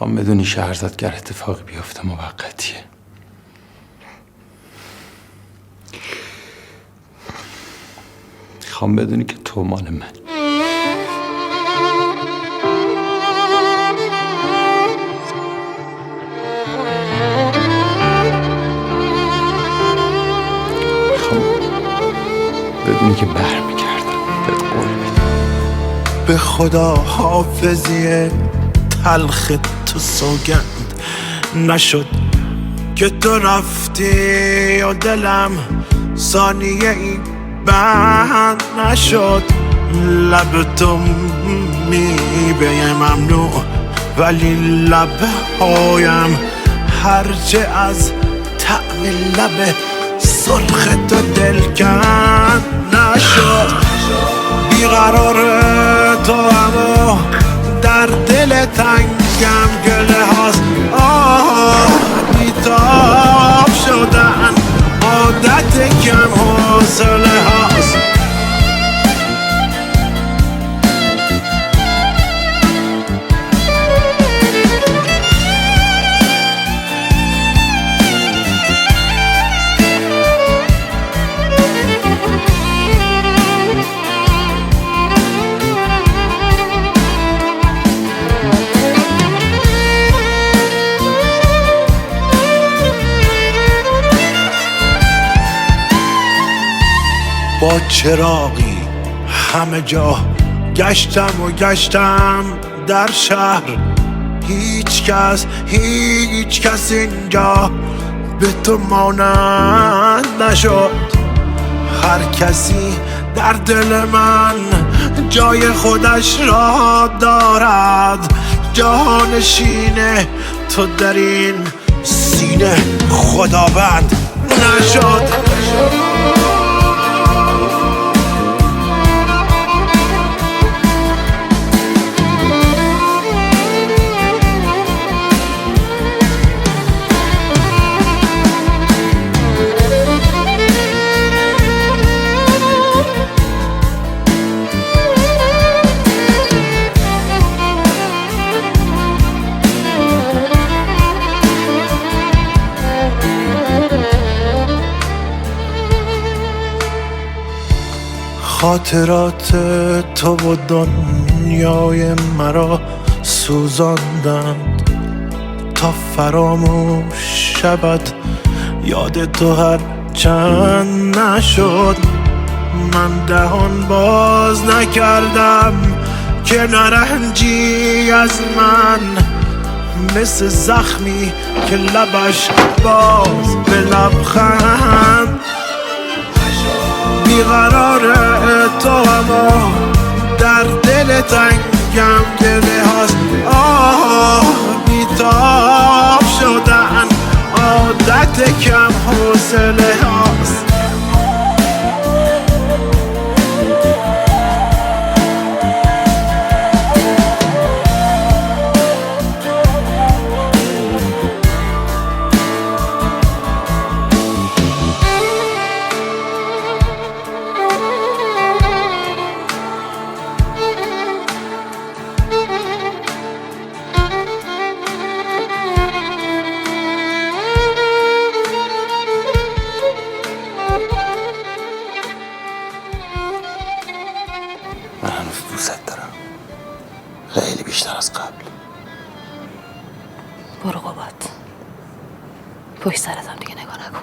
میخوام بدونی شهرزاد گر اتفاقی بیفته موقتیه. میخوام بدونی که تو مال من. میخوام بدونی که برمیگردم بهت قول میدم. به خدا حافظی تلخ تو سوگند نشد که تو رفتی و دلم ثانیه ای بند نشد. لب تو میبه ممنوع ولی لب هایم هرچه از طعم لب سرخ تو دلکند نشد. بیقرار تو اما در دل تنگم گله هاست. بیتاب شدن عادت کم حوصله هاست. با چراغی همه جا گشتم در شهر. هیچ کس اینجا به تو مانند نشد. هر کسی در دل من جای خودش را دارد. جانشین تو در این سینه خداوند نشد. خاطرات تو و دنیای مرا سوزاندند تا فراموش شود یاد تو هر چند نشد. من دهان باز نکردم که نرنجی از من مثل زخمی که لبش باز به لبخند. بیقرار تو اما در دل تنگم گله هاست. بیتاب شدن عادت کم حوصله هاست. من هنوز دوست دارم، خیلی بیشتر از قبل. برو قبات، پشت سرت هم دیگه نگاه نکن.